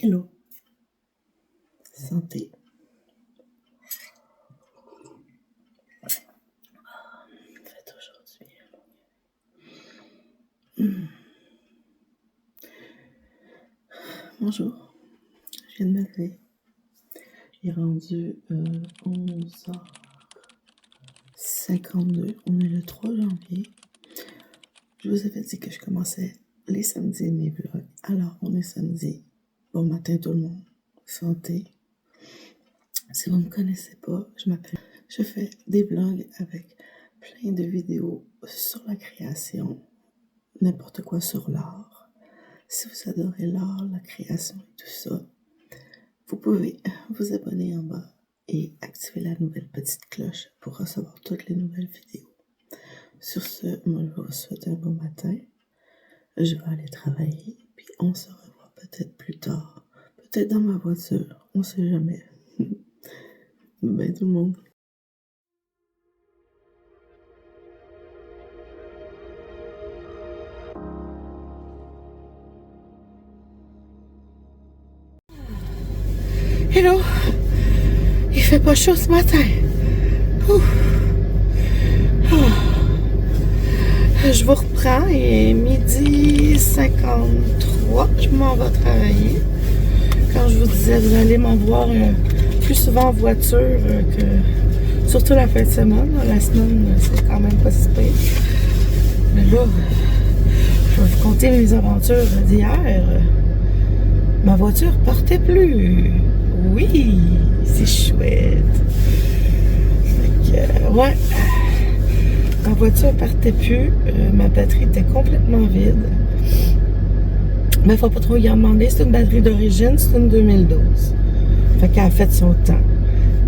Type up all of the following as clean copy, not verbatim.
Hello, santé. Faites aujourd'hui. Bonjour, je viens de me lever. Il est rendu 11h52. On est le 3 janvier. Je vous avais dit que je commençais les samedis mes vlogs. Alors, on est samedi. Bon matin tout le monde. Santé. Si vous ne me connaissez pas, je fais des vlogs avec plein de vidéos sur la création, n'importe quoi sur l'art. Si vous adorez l'art, la création et tout ça, vous pouvez vous abonner en bas et activer la nouvelle petite cloche pour recevoir toutes les nouvelles vidéos. Sur ce, moi je vous souhaite un bon matin. Je vais aller travailler, puis on se revoit peut-être plus tard. Peut-être dans ma voiture, on sait jamais. Bye tout le monde. Hello! Il fait pas chaud ce matin. Je vous reprends, il est 12h53. Je m'en vais travailler. Quand je vous disais, vous allez m'en voir plus souvent en voiture que surtout la fin de semaine. La semaine, c'est quand même pas si pire. Mais là, je vais vous conter mes aventures d'hier. Ma voiture partait plus. Oui, c'est chouette. Ouais, ma voiture partait plus. Ma batterie était complètement vide. Mais il ne faut pas trop y en demander. C'est une batterie d'origine, c'est une 2012. Fait qu'elle a fait son temps.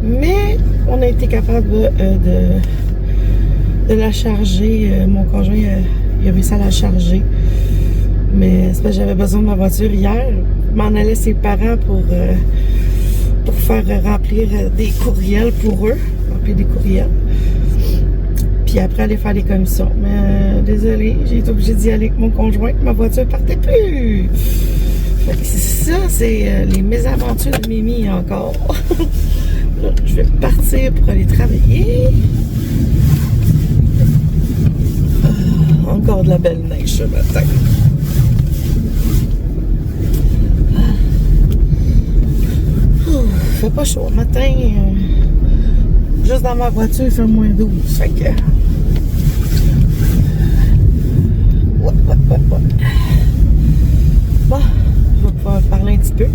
Mais on a été capable de la charger. Mon conjoint il a réussi à la charger. Mais c'est parce que j'avais besoin de ma voiture hier. Je m'en allais ses parents pour faire remplir des courriels pour eux. Remplir des courriels. Puis après aller faire des commissions. Mais désolée, j'ai été obligée d'y aller avec mon conjoint. Ma voiture partait plus. Fait que ça, c'est les mésaventures de Mimi encore. Là, je vais partir pour aller travailler. Encore de la belle neige ce matin. Il fait pas chaud le matin. Juste dans ma voiture, il fait moins 12. Fait que... Ouais. Bon, je vais pouvoir parler un petit peu.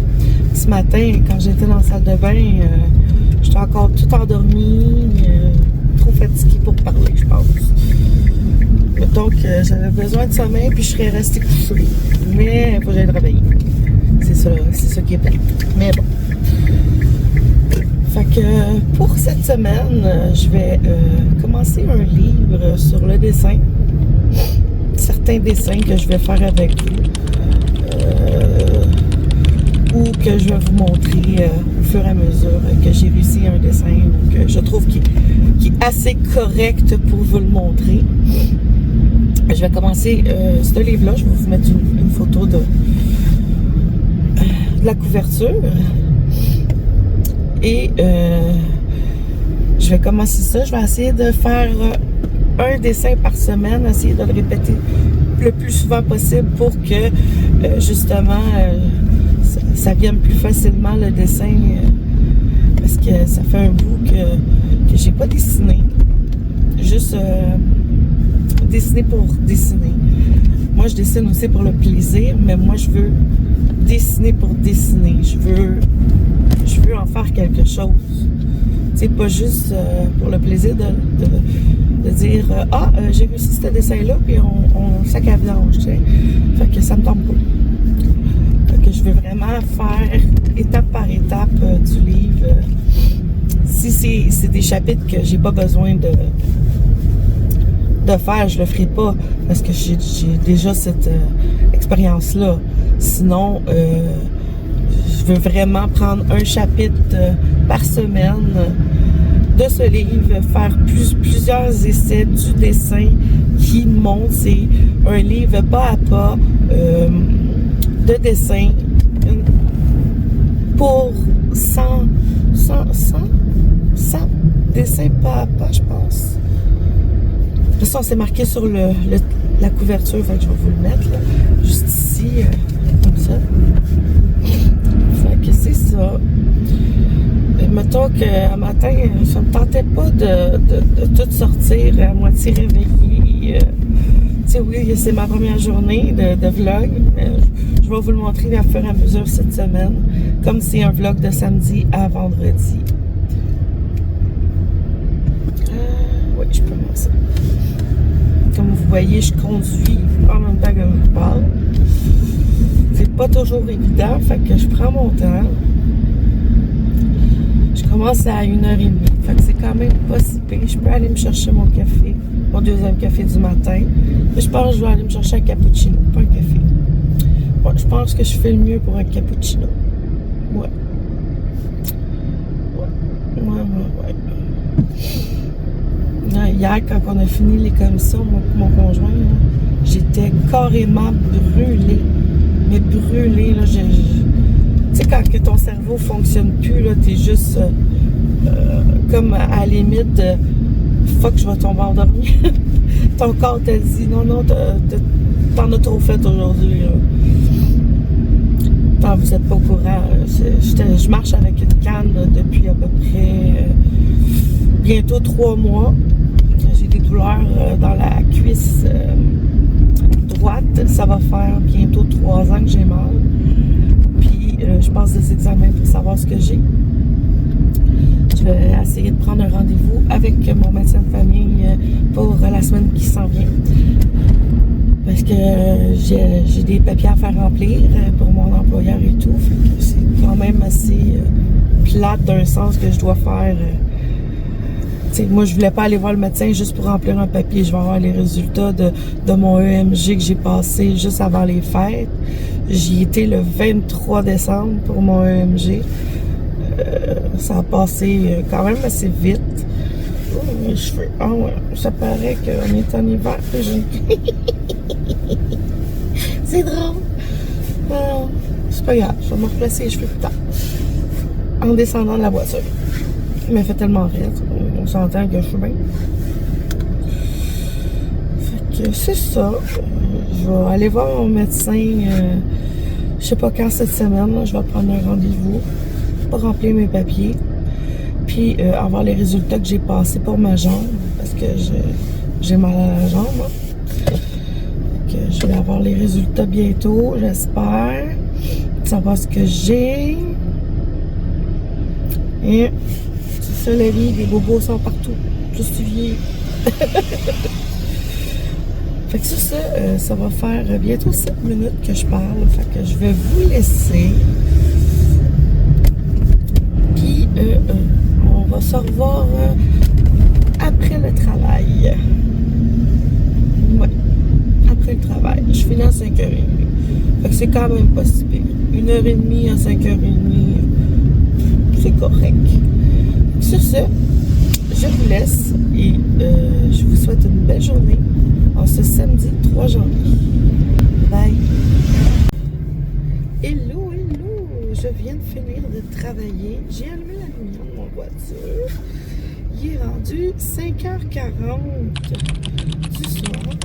Ce matin, quand j'étais dans la salle de bain, j'étais encore tout endormie, trop fatiguée pour parler, je pense. Donc, j'avais besoin de sommeil, puis je serais restée couchée. Mais il faut que j'aille travailler. C'est ça qui est plat. Mais bon. Fait que pour cette semaine, je vais commencer un livre sur le dessin. Certains dessins que je vais faire avec vous. Ou que je vais vous montrer au fur et à mesure que j'ai réussi un dessin ou que je trouve qui est assez correct pour vous le montrer. Je vais commencer ce livre-là. Je vais vous mettre une photo de la couverture. Et je vais commencer ça. Je vais essayer de faire un dessin par semaine, essayer de le répéter le plus souvent possible pour que justement ça vienne plus facilement le dessin parce que ça fait un bout que j'ai pas dessiné. Juste dessiner pour dessiner. Moi je dessine aussi pour le plaisir, mais moi je veux dessiner pour dessiner. Je veux en faire quelque chose. C'est pas juste pour le plaisir de dire j'ai réussi ce dessin-là, puis on sac à vidange, tu sais. Fait que ça me tombe pas. Fait que je veux vraiment faire étape par étape du livre. Si c'est des chapitres que j'ai pas besoin de faire, je le ferai pas parce que j'ai déjà cette expérience-là. Sinon, je veux vraiment prendre un chapitre par semaine de ce livre, faire plusieurs essais du dessin qui montre. C'est un livre pas à pas de dessin, pour 100 dessins par pas, je pense. De toute façon, c'est marqué sur la couverture, fait que je vais vous le mettre, là, juste ici, comme ça. Fait que c'est ça. Et mettons qu'un matin, ça me tentait pas de tout sortir à moitié réveillée. Tu sais, oui, c'est ma première journée de vlog. Je vais vous le montrer à fur et à mesure cette semaine, comme c'est un vlog de samedi à vendredi. Oui, je peux commencer. Comme vous voyez, je conduis en même temps que je vous parle. C'est pas toujours évident, fait que je prends mon temps. Je commence à 1h30, fait que c'est quand même pas si pire. Je peux aller me chercher mon café, mon deuxième café du matin. Mais je pense que je vais aller me chercher un cappuccino, pas un café. Ouais, je pense que je fais le mieux pour un cappuccino. Ouais. Ouais. Hier, quand on a fini les commissions, mon conjoint, j'étais carrément brûlée. Mais brûlée, là, tu sais, quand que ton cerveau ne fonctionne plus, là, t'es juste comme à la limite de fuck, je vais tomber endormi. Ton corps t'a dit non, t'en as trop fait aujourd'hui. Tant vous n'êtes pas au courant. Je marche avec une canne là, depuis à peu près bientôt 3 mois. J'ai des douleurs dans la cuisse droite. Ça va faire bientôt 3 ans que j'ai mal. Puis je passe des examens pour savoir ce que j'ai. Je vais essayer de prendre un rendez-vous avec mon médecin de famille pour la semaine qui s'en vient. Parce que j'ai des papiers à faire remplir pour mon employeur et tout. C'est quand même assez plate d'un sens que je dois faire. Moi, je voulais pas aller voir le médecin juste pour remplir un papier. Je vais avoir les résultats de mon EMG que j'ai passé juste avant les fêtes. J'y étais le 23 décembre pour mon EMG. Ça a passé quand même assez vite. Oh, mes cheveux. Ah ouais, ça paraît qu'on est en hiver. C'est drôle. C'est pas grave, je vais me replacer les cheveux plus tard. En descendant de la voiture. Il m'a fait tellement rire. On s'entend que je suis bien. Fait que c'est ça. Je vais aller voir mon médecin. Je sais pas quand cette semaine. Là, je vais prendre un rendez-vous pour remplir mes papiers. Puis avoir les résultats que j'ai passés pour ma jambe. Parce que j'ai mal à la jambe. Hein. Que je vais avoir les résultats bientôt, j'espère. Savoir ce que j'ai. Et c'est ça la vie, les bobos sont partout. Je suis vieille. Fait que ça va faire bientôt 7 minutes que je parle. Fait que je vais vous laisser. Puis on va se revoir après le travail. Ouais. Après le travail. Je finis à 5h30. Fait que c'est quand même pas si pire. 1h30 à 5h30, c'est correct. Sur ce, je vous laisse et je vous souhaite une belle journée en ce samedi 3 janvier. Bye! Hello! Je viens de finir de travailler. J'ai allumé la lumière de mon voiture. Il est rendu 5h40 du soir.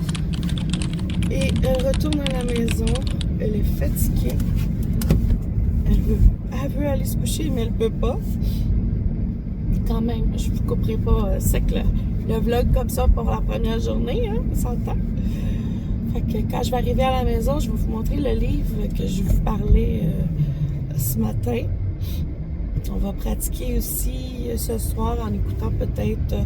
Et elle retourne à la maison. Elle est fatiguée. Elle veut aller se coucher, mais elle peut pas. Quand même, je vous couperai pas sec le vlog comme ça pour la première journée, hein, on s'entend. Fait que quand je vais arriver à la maison, je vais vous montrer le livre que je vous parlais ce matin. On va pratiquer aussi ce soir en écoutant peut-être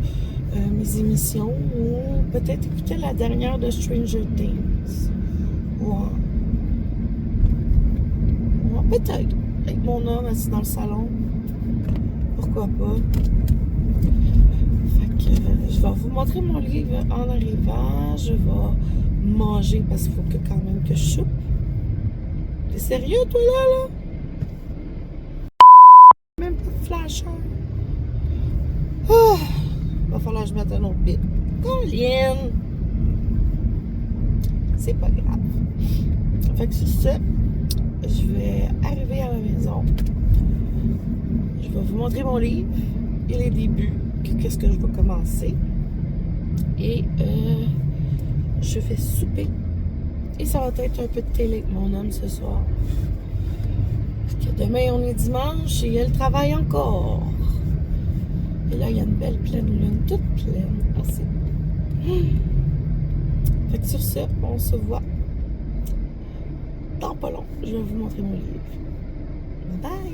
mes émissions ou peut-être écouter la dernière de Stranger Things. Ou peut-être avec mon homme assis dans le salon. Pourquoi pas? Fait que je vais vous montrer mon livre en arrivant. Je vais manger parce qu'il faut quand même que je soupe. T'es sérieux toi là? Même pas de flasheur. Oh, va falloir que je mette un autre bit. Colline! C'est pas grave. Fait que c'est ça. je vais arriver à la maison. Je vais vous montrer mon livre et les débuts, qu'est-ce que je vais commencer. Et je vais souper. Et ça va être un peu de télé avec mon homme ce soir. Parce que demain, on est dimanche et elle travaille encore. Et là, il y a une belle pleine lune, toute pleine. Ah, c'est beau. Fait que sur ce, on se voit dans pas long. Je vais vous montrer mon livre. Bye bye!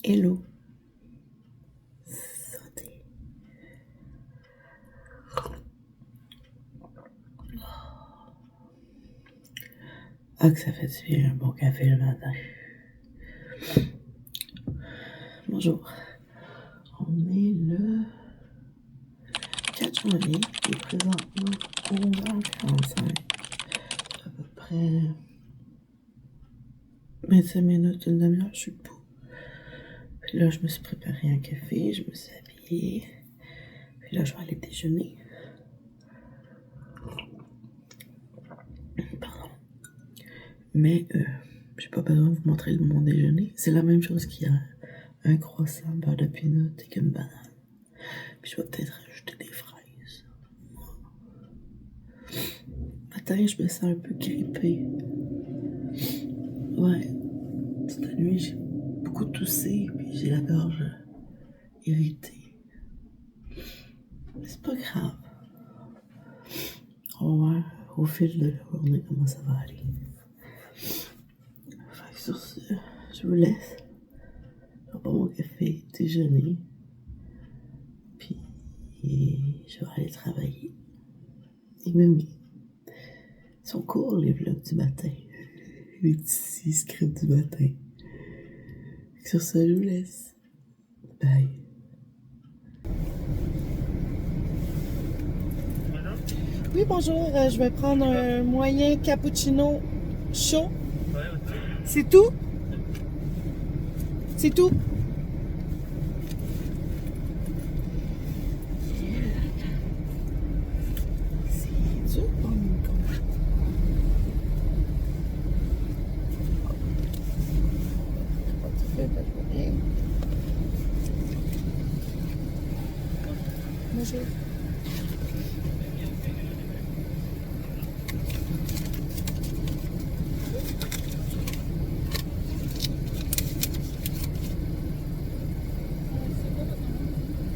Hello. Santé. Ah, que ça fait du bien un bon café le matin. Bonjour. On est le 4 janvier et présentement 11h45. À peu près 25 minutes, une demi-heure, je suis debout. Puis là, je me suis préparé un café, je me suis habillée. Puis là, je vais aller déjeuner. Pardon. Mais j'ai pas besoin de vous montrer mon déjeuner. C'est la même chose qu'hier. Un croissant, beurre de peanut et une banane. Puis je vais peut-être rajouter des fraises. Matin, je me sens un peu grippée. Ouais. Cette nuit, j'ai beaucoup toussé, puis j'ai la gorge irritée. Mais c'est pas grave. On va voir au fil de la journée comment ça va aller. Fait que sur ce, je vous laisse. Je vais prendre mon café, déjeuner. Puis je vais aller travailler. Et même, ils sont courts les vlogs du matin. Les petits scripts du matin. Sur ce, je vous laisse. Bye. Oui, bonjour. Je vais prendre un moyen cappuccino chaud. C'est tout? C'est tout? C'est dur pour mon compte. Pas tout fait, pas de rien. Bonjour.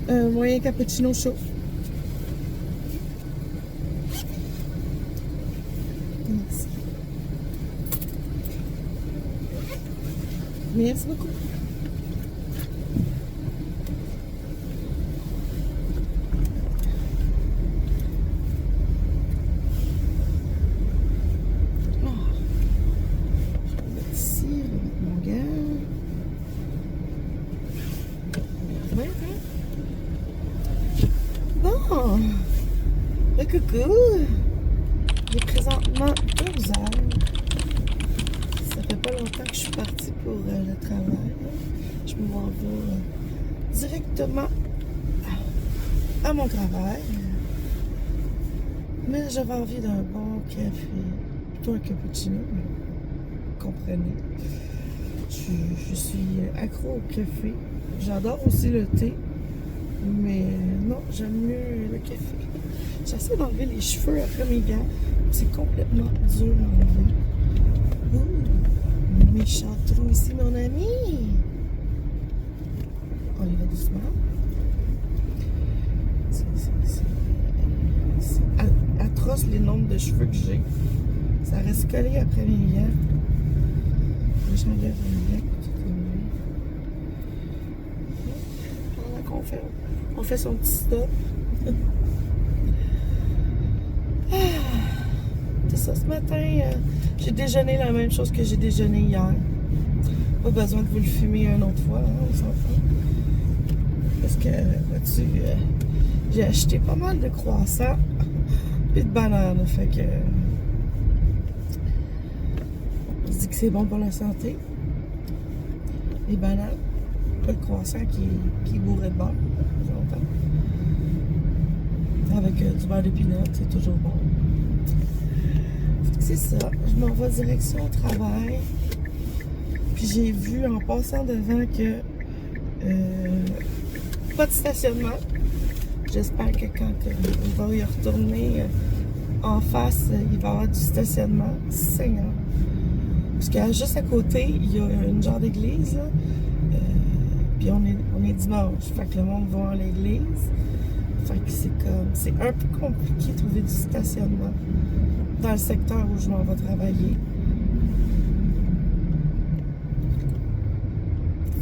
Un moyen cappuccino chaud. Merci. Merci beaucoup. Oh. Je vais mettre ici, je vais mettre mon gant. Ouais, hein? Bon, le coucou, il est présentement 12 heures. Ça fait pas longtemps que je suis partie pour le travail. Je m'en vais directement à mon travail. Mais j'avais envie d'un bon café, plutôt un cappuccino, vous comprenez. Je suis accro au café. J'adore aussi le thé. Mais non, j'aime mieux le café. J'essaie d'enlever les cheveux après mes gants. C'est complètement dur d'enlever. Ouh, méchant trou ici, mon ami. On y va doucement. C'est atroce les nombres de cheveux que j'ai. Ça reste collé après mes gants. J'enlève mes gants. On fait son petit stop. C'est ça, ce matin, j'ai déjeuné la même chose que j'ai déjeuné hier. Pas besoin de vous le fumer une autre fois, hein, on s'en fout. Parce que, vois-tu, j'ai acheté pas mal de croissants et de bananes. Fait que, on se dit que c'est bon pour la santé. les bananes, pas le croissant qui est bourré de beurre, ça fait longtemps. Avec du beurre de pinot, c'est toujours bon. C'est ça, je m'en vais direction au travail. Puis j'ai vu en passant devant que pas de stationnement. J'espère que quand on va y retourner en face, il va y avoir du stationnement. Seigneur. Parce que juste à côté, il y a une genre d'église. Puis on est dimanche. Fait que le monde va à l'église. Fait que c'est un peu compliqué de trouver du stationnement dans le secteur où je m'en vais travailler.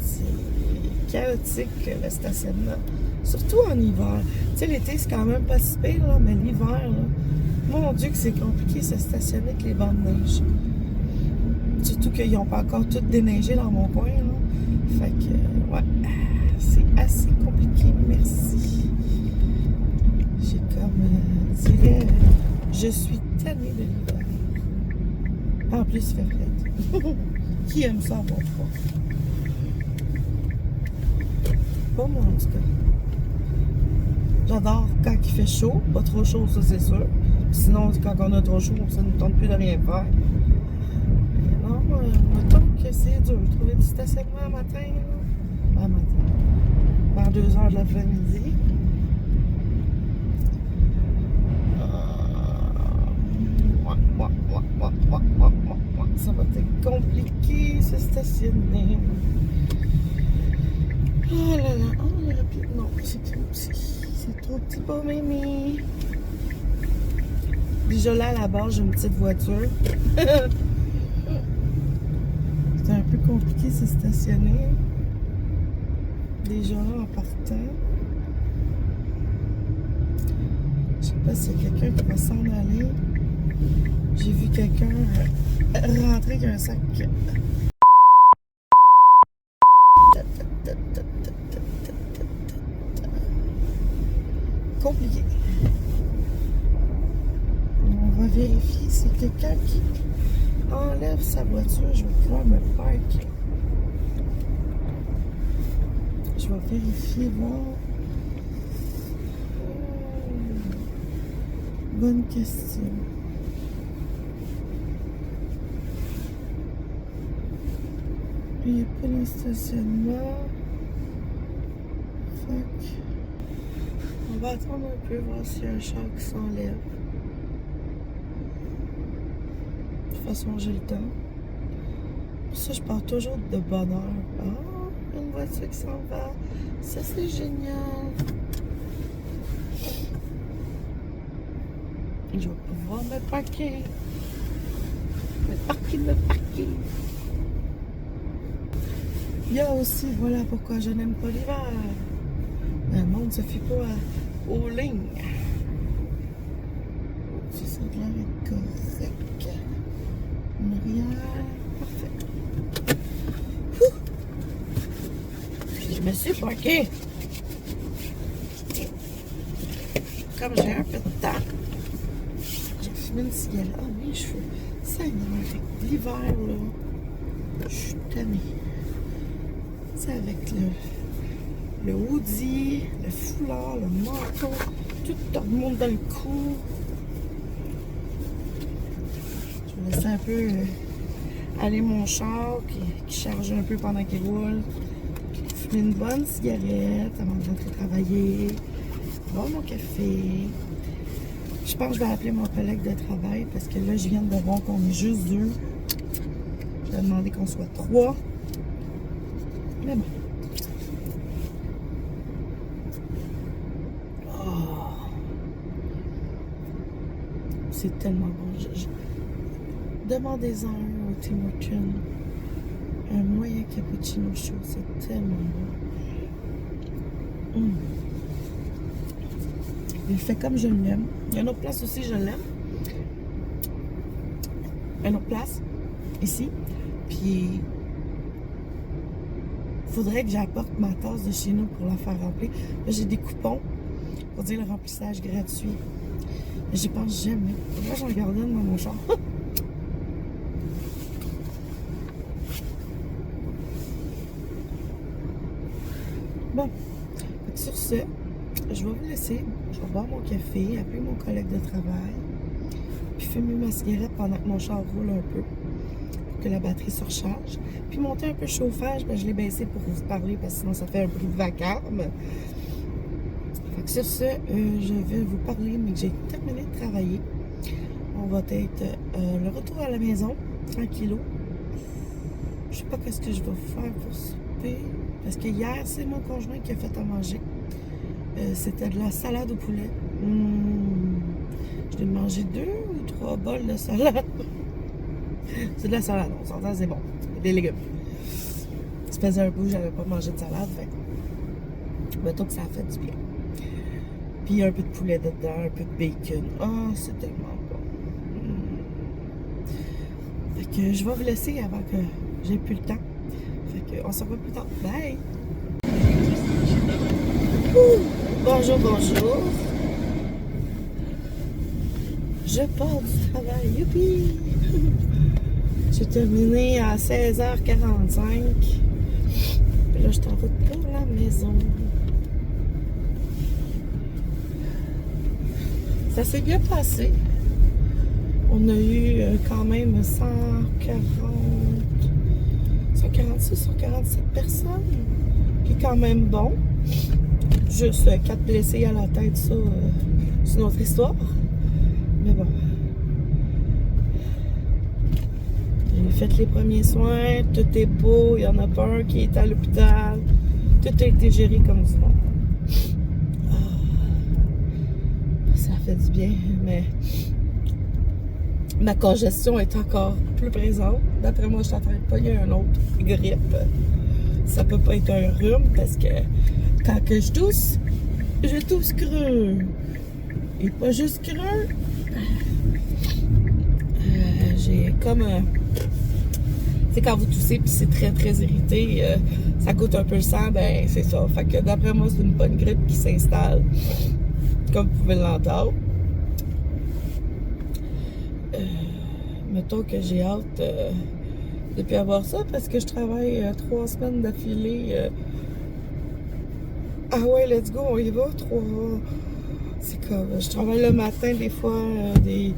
C'est chaotique le stationnement. Surtout en hiver. Tu sais, l'été, c'est quand même pas si pire, là, mais l'hiver, là, mon Dieu que c'est compliqué de se stationner avec les bancs de neige. Surtout qu'ils n'ont pas encore tout déneigé dans mon coin, là. Fait que, ouais, c'est assez compliqué, merci. J'ai comme, dirais, je suis tannée de l'hiver. En plus, il fait frais. Qui aime ça avoir froid? Pas moi, en tout cas. J'adore quand il fait chaud, pas trop chaud, ça c'est sûr. Sinon, quand on a trop chaud, ça ne nous tente plus de rien faire. Mais non, mettons que c'est dur. Trouver du stationnement matin, là. Pas matin. Vers 2 heures de l'après-midi. Ça va être compliqué se stationner. Oh là là, oh là là, non, c'est trop petit. C'est trop petit pour Mimi. Déjà là, à la base, j'ai une petite voiture. C'est un peu compliqué de se stationner. Déjà là, en partant. Je sais pas s'il y a quelqu'un qui va s'en aller. J'ai vu quelqu'un rentrer avec un sac. Compliqué. On va vérifier si quelqu'un qui enlève sa voiture, je vais pouvoir me parker. Je vais vérifier, voir. Bonne question. Il n'y a pas de stationnement. Fuck. On va attendre un peu, voir s'il y a un char qui s'enlève. De toute façon, j'ai le temps. Pour ça, je pars toujours de bonne heure. Ah, une voiture qui s'en va. Ça, c'est génial. Je vais pouvoir me parquer. Me parquer. Il y a aussi, voilà pourquoi je n'aime pas l'hiver. Le monde ne se fie pas aux lignes. Si ça a l'air d'être correct. En arrière, parfait. Puis je me suis parquée. Comme j'ai un peu de temps. J'ai fumé une cigarette. Ah, mes cheveux. Ça énerve. L'hiver, là, je suis tannée. C'est avec le hoodie, le foulard, le manteau, tout remonte dans le cou. Je vais laisser un peu aller mon char qui charge un peu pendant qu'il roule. Fumer une bonne cigarette avant de rentrer travailler. Boire mon café. Je pense que je vais appeler mon collègue de travail parce que là, je viens de voir qu'on est juste 2. Je vais demander qu'on soit 3. Mais bon. Oh. C'est tellement bon. Demandez-en un au Tim Hortons. Un moyen cappuccino chaud. C'est tellement bon. Il fait comme je l'aime. Il y a une autre place aussi, je l'aime. Une autre place. Ici. Puis faudrait que j'apporte ma tasse de chez nous pour la faire remplir. Là, j'ai des coupons pour dire le remplissage gratuit. Mais j'y pense jamais. Moi, j'en garde une dans mon char. Bon, fait que sur ce, je vais vous laisser. Je vais boire mon café, appeler mon collègue de travail, puis fumer ma cigarette pendant que mon char roule un peu, pour que la batterie se recharge. Puis monter un peu le chauffage, ben, je l'ai baissé pour vous parler, parce que sinon ça fait un bruit de vacarme. Fait que sur ce, je vais vous parler, mais que j'ai terminé de travailler. On va être le retour à la maison, tranquillou. Je sais pas qu'est-ce que je vais faire pour souper. Parce que hier, c'est mon conjoint qui a fait à manger. C'était de la salade au poulet. Je l'ai mangé 2 ou 3 bols de salade. C'est de la salade, on s'entend, c'est bon. Des légumes. Ça faisait un bout que j'avais pas mangé de salade. Fait que, mettons que ça a fait du bien. Puis un peu de poulet dedans, un peu de bacon. Ah, c'est tellement bon. Fait que je vais vous laisser avant que j'ai plus le temps. Fait que on se revoit plus tard. Bye! Bonjour, bonjour. Je pars du travail. Youpi! J'ai terminé à 16h45. Puis là, je t'en route pour la maison. Ça s'est bien passé. On a eu quand même 146, 147 personnes. Qui est quand même bon. Juste 4 blessés à la tête, ça, c'est une autre histoire. Mais bon. J'ai fait les premiers soins, tout est beau, il n'y en a pas un qui est à l'hôpital. Tout a été géré comme du monde. Ça fait du bien, mais ma congestion est encore plus présente. D'après moi, je suis en train de pogner un autre grippe. Ça peut pas être un rhume parce que quand que je tousse creux. Et pas juste creux. J'ai comme c'est quand vous toussez puis c'est très très irrité, ça goûte un peu le sang, ben c'est ça. Fait que d'après moi, c'est une bonne grippe qui s'installe, comme vous pouvez l'entendre. Mettons que j'ai hâte de plus avoir ça parce que je travaille 3 semaines d'affilée. Ah ouais, let's go, on y va. C'est comme, je travaille le matin des fois des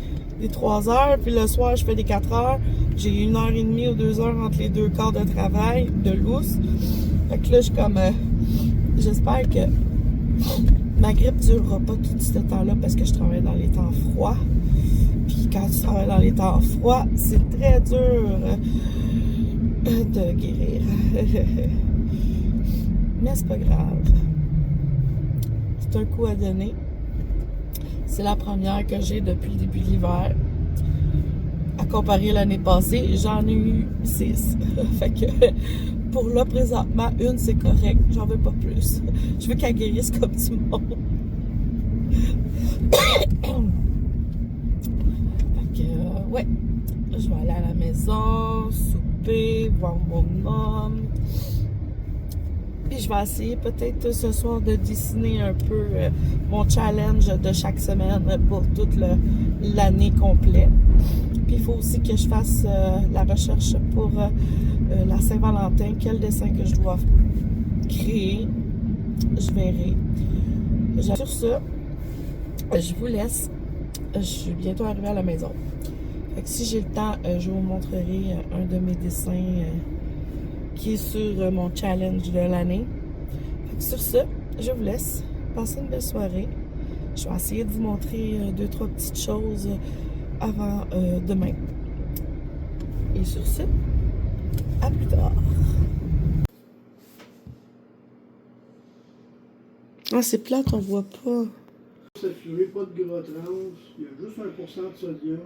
3 heures, puis le soir je fais des 4 heures. J'ai 1h30 ou 2 heures entre les 2 quarts de travail de lousse. Fait que là, je suis comme, j'espère que ma grippe durera pas tout ce temps-là parce que je travaille dans les temps froids. Puis quand tu travailles dans les temps froids, c'est très dur de guérir. Mais c'est pas grave. C'est un coup à donner. C'est la première que j'ai depuis le début de l'hiver. À comparer l'année passée, j'en ai eu 6. Fait que pour là, présentement, une, c'est correct. J'en veux pas plus. Je veux qu'elle guérisse comme du monde. Fait que, ouais. Je vais aller à la maison, souper, voir mon homme. Puis je vais essayer peut-être ce soir de dessiner un peu mon challenge de chaque semaine pour toute l'année complète. Puis il faut aussi que je fasse la recherche pour la Saint-Valentin, quel dessin que je dois créer. Je verrai. Sur ce, je vous laisse. Je suis bientôt arrivée à la maison. Fait que si j'ai le temps, je vous montrerai un de mes dessins qui est sur mon challenge de l'année. Sur ce, je vous laisse. Passez une belle soirée. Je vais essayer de vous montrer 2-3 petites choses avant demain. Et sur ce, à plus tard. Ah, c'est plate, on voit pas. Saturé, pas de gras trans, il y a juste 1% de sodium.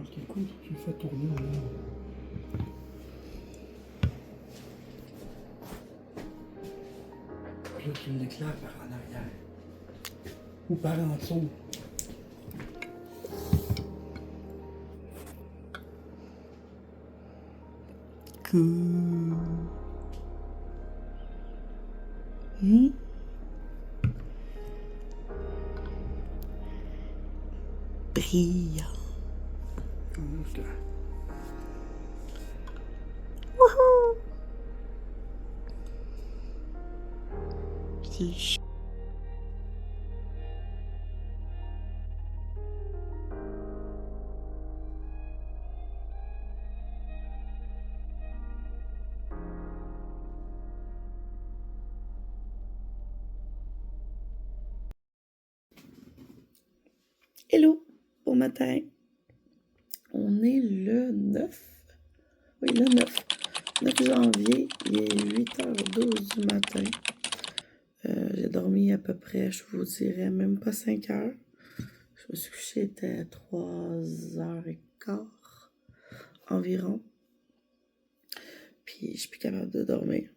Ce qui est cool, c'est que tu le fais tourner en l'air. Puis là, tu l'éclaires par en arrière. Ou par en dessous. Cool. Hmm? Brillant. Juste là. Wouhou! C'est chou. Hello, bon matin. On est le 9. Oui, le 9 janvier, il est 8h12 du matin. J'ai dormi à peu près, je vous dirais, même pas 5 heures. Je me suis couchée, il était 3h15 environ. Puis je suis plus capable de dormir.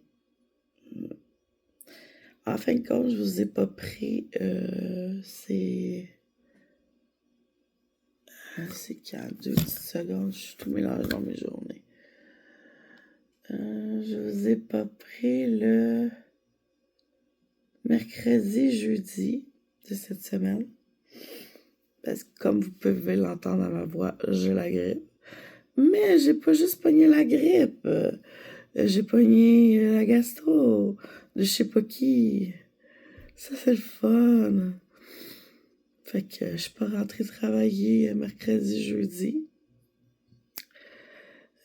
En fin de compte, je vous ai pas pris. C'est quand 2 petites secondes, je suis tout mélangé dans mes journées. Je vous ai pas pris le mercredi, jeudi de cette semaine. Parce que comme vous pouvez l'entendre à ma voix, j'ai la grippe. Mais j'ai pas juste pogné la grippe. J'ai pogné la gastro de je sais pas qui. Ça, c'est le fun. Fait que je suis pas rentrée travailler mercredi, jeudi.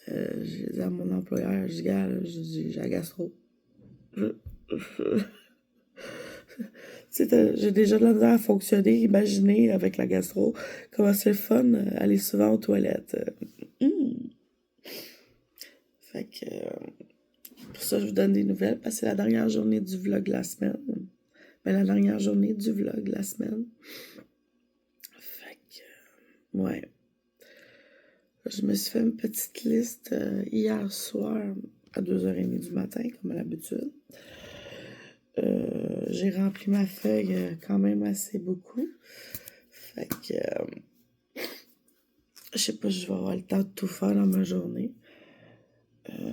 J'ai dit à mon employeur, je dis, gars, j'ai la gastro. J'ai déjà de la misère à fonctionner. Imaginez avec la gastro comment c'est le fun aller souvent aux toilettes. Fait que pour ça, je vous donne des nouvelles parce que c'est la dernière journée du vlog de la semaine. La dernière journée du vlog de la semaine. Fait que, ouais. Je me suis fait une petite liste hier soir à 2h30 du matin, comme à l'habitude. J'ai rempli ma feuille quand même assez beaucoup. Fait que je sais pas si je vais avoir le temps de tout faire dans ma journée.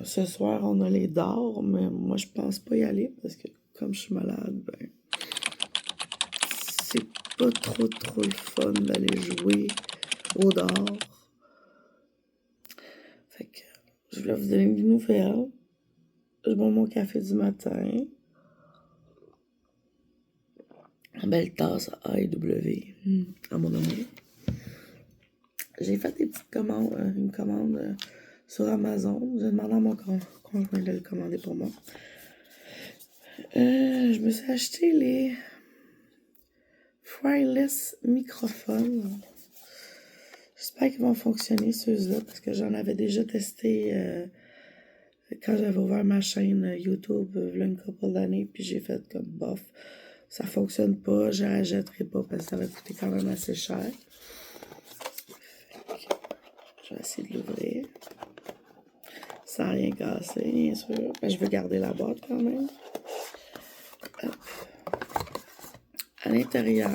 Ce soir, on a les dards, mais moi, je pense pas y aller parce que comme je suis malade, ben, c'est pas trop le fun d'aller jouer au dard. Fait que je voulais vous donner des nouvelles. Je bois mon café du matin. Une belle tasse AEW à mon amour. J'ai fait des petites commandes, une commande sur Amazon. J'ai demandé à mon conjoint de le commander pour moi. Je me suis acheté les wireless microphones. J'espère qu'ils vont fonctionner ceux-là parce que j'en avais déjà testé quand j'avais ouvert ma chaîne YouTube il y a une couple d'années, puis j'ai fait comme bof. Ça fonctionne pas, je la jetterai pas parce que ça va coûter quand même assez cher. Je vais essayer de l'ouvrir. Sans rien casser, bien sûr. Ben, je veux garder la boîte quand même. Hop. À l'intérieur,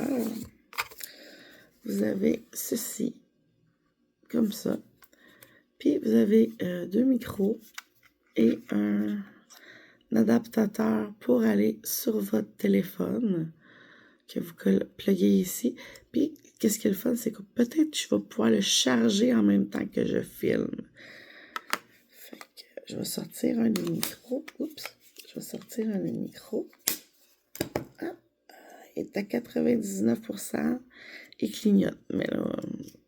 vous avez ceci. Comme ça. Puis vous avez 2 micros et un adaptateur pour aller sur votre téléphone que vous pluguez ici. Puis, qu'est-ce qui est le fun, c'est que peut-être je vais pouvoir le charger en même temps que je filme. Fait que je vais sortir un des micros. Oups! Je vais sortir un des micros. Ah, il est à 99%. Il clignote. Mais là,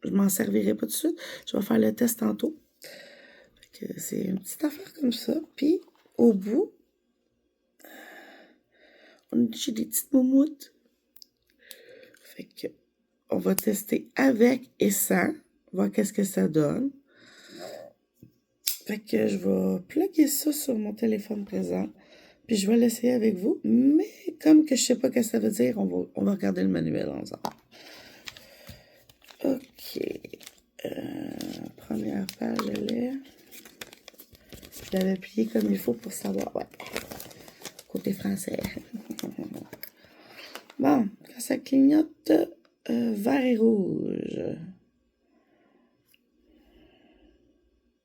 je m'en servirai pas tout de suite. Je vais faire le test tantôt. Fait que c'est une petite affaire comme ça. Puis, au bout, j'ai des petites moumoutes. Fait que on va tester avec et sans, voir qu'est-ce que ça donne. Fait que je vais plugger ça sur mon téléphone présent, puis je vais l'essayer avec vous. Mais comme que je sais pas ce que ça veut dire, on va regarder le manuel ensemble. Ok. Première page, elle est. Je l'avais plié comme il faut pour savoir. Ouais. Côté français. ça clignote vert et rouge.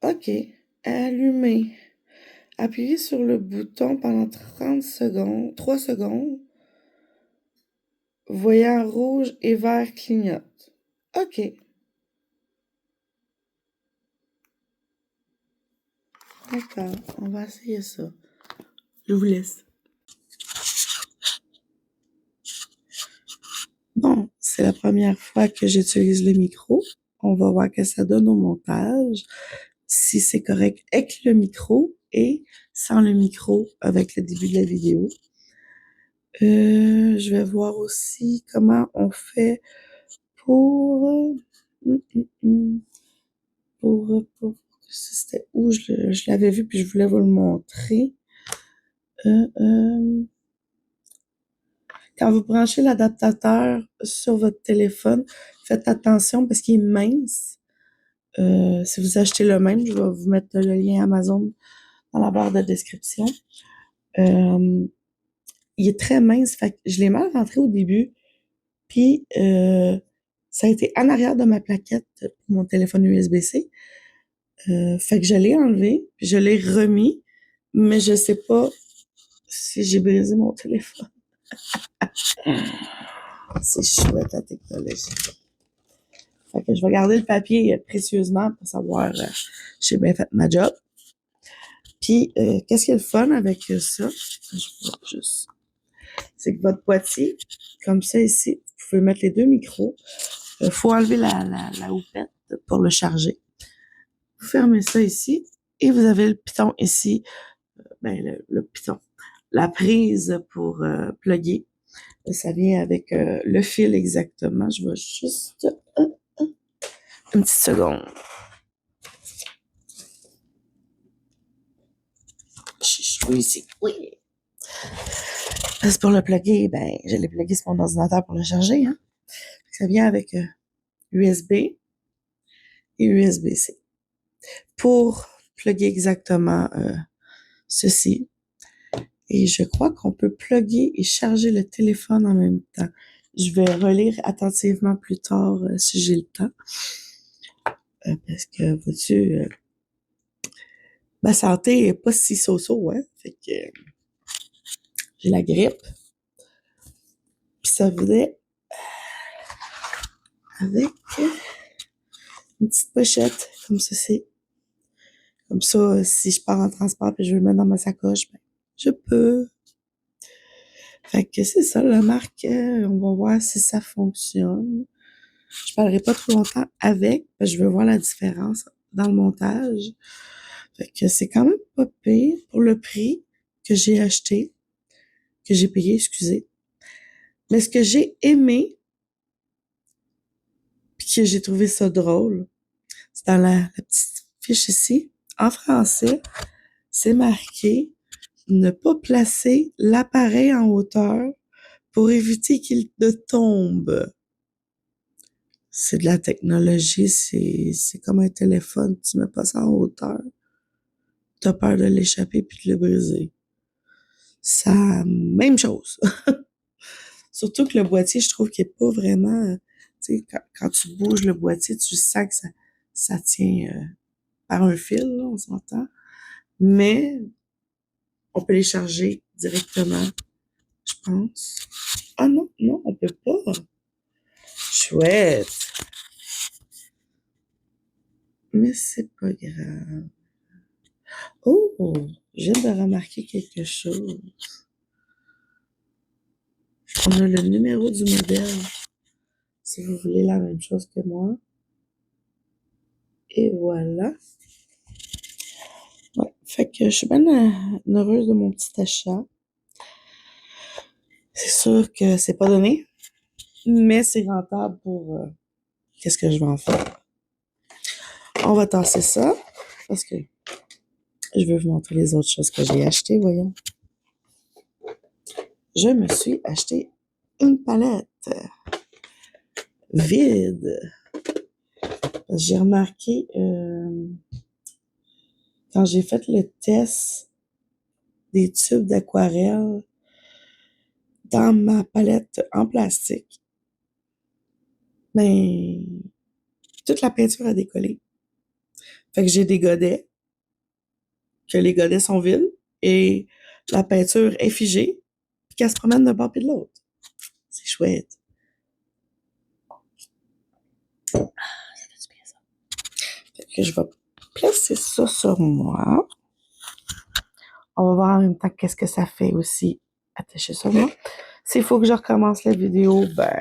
OK. Allumé. Appuyez sur le bouton pendant 30 secondes, 3 secondes. Voyant rouge et vert clignote. OK. D'accord, on va essayer ça. Je vous laisse. Bon, c'est la première fois que j'utilise le micro. On va voir que ça donne au montage. Si c'est correct avec le micro et sans le micro avec le début de la vidéo. Je vais voir aussi comment on fait pour... C'était où? Je l'avais vu puis je voulais vous le montrer. Quand vous branchez l'adaptateur sur votre téléphone, faites attention parce qu'il est mince. Si vous achetez le même, je vais vous mettre le lien Amazon dans la barre de description. Il est très mince, fait que je l'ai mal rentré au début. Puis, ça a été en arrière de ma plaquette pour mon téléphone USB-C. Fait que je l'ai enlevé, puis je l'ai remis, mais je sais pas si j'ai brisé mon téléphone. C'est chouette la technologie. Fait que je vais garder le papier précieusement pour savoir j'ai bien fait ma job. Puis, qu'est-ce qui est le fun avec ça? Je vois juste. C'est que votre boîtier, comme ça ici, vous pouvez mettre les deux micros. Faut enlever la houppette pour le charger. Vous fermez ça ici et vous avez le piton ici. Le piton. La prise pour plugger. Ça vient avec le fil exactement. Je vais juste... une petite seconde. Je vais ici. Oui. Parce que pour le plugger, je l'ai plugué sur mon ordinateur pour le charger. Hein. Ça vient avec USB et USB-C. Pour plugger exactement ceci. Et je crois qu'on peut plugger et charger le téléphone en même temps. Je vais relire attentivement plus tard si j'ai le temps. Parce que, vois-tu, ma santé est pas si so-so, hein. Fait que j'ai la grippe. Puis ça venait avec une petite pochette comme ceci. Comme ça, si je pars en transport et je veux le mettre dans ma sacoche, je peux. Fait que c'est ça, la marque. On va voir si ça fonctionne. Je parlerai pas trop longtemps avec, parce que je veux voir la différence dans le montage. Fait que c'est quand même pas pire pour le prix que j'ai acheté, que j'ai payé, excusez. Mais ce que j'ai aimé, puis que j'ai trouvé ça drôle, c'est dans la petite fiche ici. En français, c'est marqué « Ne pas placer l'appareil en hauteur pour éviter qu'il ne tombe ». C'est de la technologie, c'est comme un téléphone, tu mets pas ça en hauteur. T'as peur de l'échapper puis de le briser. Ça, même chose. Surtout que le boîtier, je trouve qu'il est pas vraiment, tu sais, quand tu bouges le boîtier, tu sens que ça tient par un fil, là, on s'entend. Mais on peut les charger directement, je pense. Ah non, on peut pas. Chouette. Mais c'est pas grave. Oh, je viens de remarquer quelque chose. On a le numéro du modèle, si vous voulez la même chose que moi. Et voilà. Ouais, fait que je suis bien heureuse de mon petit achat. C'est sûr que c'est pas donné, mais c'est rentable pour qu'est-ce que je vais en faire. On va tasser ça, parce que je veux vous montrer les autres choses que j'ai achetées, voyons. Je me suis acheté une palette vide. J'ai remarqué, quand j'ai fait le test des tubes d'aquarelle, dans ma palette en plastique, ben, toute la peinture a décollé. Fait que j'ai des godets, que les godets sont vides, et la peinture est figée, puis qu'elle se promène d'un bord et de l'autre. C'est chouette. Ça fait du bien, ça. Fait que je vais placer ça sur moi. On va voir en même temps qu'est-ce que ça fait aussi attaché sur moi. S'il faut que je recommence la vidéo, ben,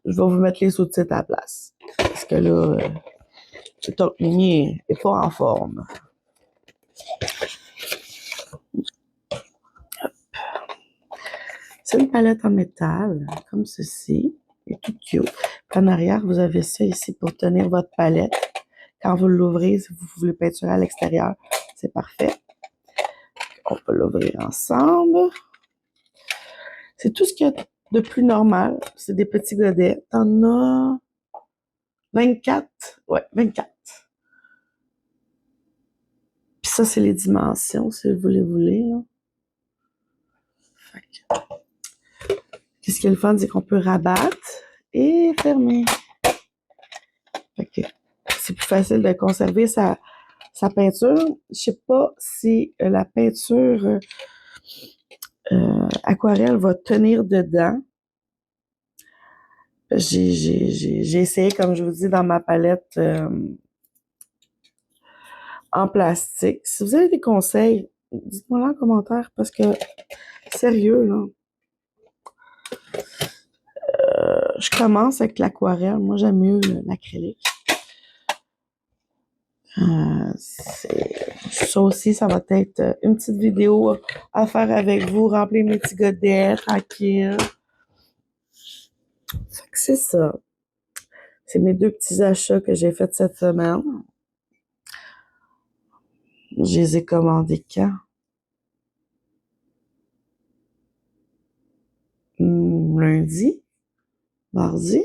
je vais vous mettre les sous-titres à la place. Parce que là, le Talk Mini est pas en forme. C'est une palette en métal, comme ceci. Elle est toute cute. Puis en arrière, vous avez ça ici pour tenir votre palette. Quand vous l'ouvrez, si vous voulez peinturer à l'extérieur, c'est parfait. On peut l'ouvrir ensemble. C'est tout ce qu'il y a de plus normal. C'est des petits godets. T'en as 24. Ouais, 24. Puis ça, c'est les dimensions, si vous les voulez. Là. Fait que, qu'est-ce qui est le fun, c'est qu'on peut rabattre et fermer. Fait que c'est plus facile de conserver sa peinture. Je sais pas si la peinture aquarelle va tenir dedans. J'ai essayé, comme je vous dis, dans ma palette en plastique. Si vous avez des conseils, dites-moi en commentaire parce que, sérieux, là, je commence avec l'aquarelle. Moi, j'aime mieux l'acrylique. Ça aussi, ça va être une petite vidéo à faire avec vous, remplir mes petits godets, tranquille. Fait que c'est ça. C'est mes 2 petits achats que j'ai faits cette semaine. Je les ai commandés quand? Lundi? Mardi?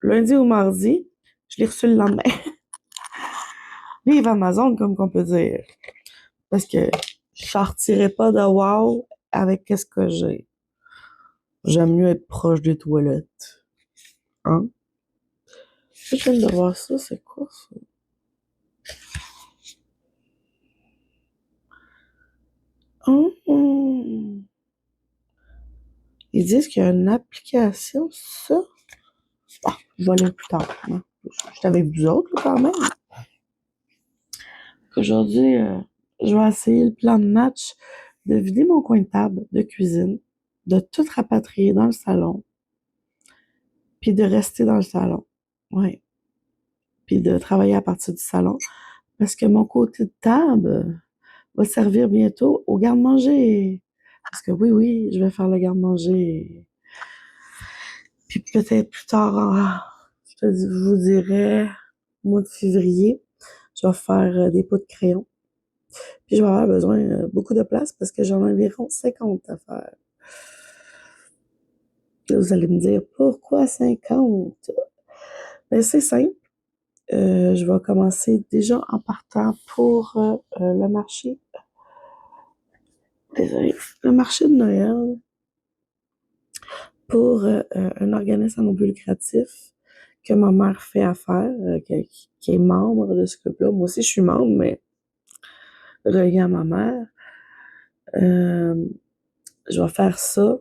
Lundi ou mardi, je l'ai reçu le lendemain. Vive Amazon, comme qu'on peut dire. Parce que je sortirai pas de wow avec qu'est-ce que j'ai. J'aime mieux être proche des toilettes. Hein? Je viens de voir ça, c'est quoi ça? Ils disent qu'il y a une application, ça. Ah, je vais aller plus tard. Hein? Je suis avec vous autres, là, quand même. Aujourd'hui, je vais essayer le plan de match de vider mon coin de table de cuisine, de tout rapatrier dans le salon, puis de rester dans le salon. Ouais. Puis de travailler à partir du salon. Parce que mon côté de table va servir bientôt au garde-manger. Parce que oui, je vais faire le garde-manger. Puis peut-être plus tard, je vous dirais, au mois de février, je vais faire des pots de crayon. Puis je vais avoir besoin de beaucoup de place parce que j'en ai environ 50 à faire. Là, vous allez me dire, pourquoi 50? Ben, c'est simple. Je vais commencer déjà en partant pour le marché. Désolée. Le marché de Noël pour un organisme non but lucratif que ma mère fait affaire, qui est membre de ce club-là. Moi aussi, je suis membre, mais relié à ma mère. Je vais faire ça,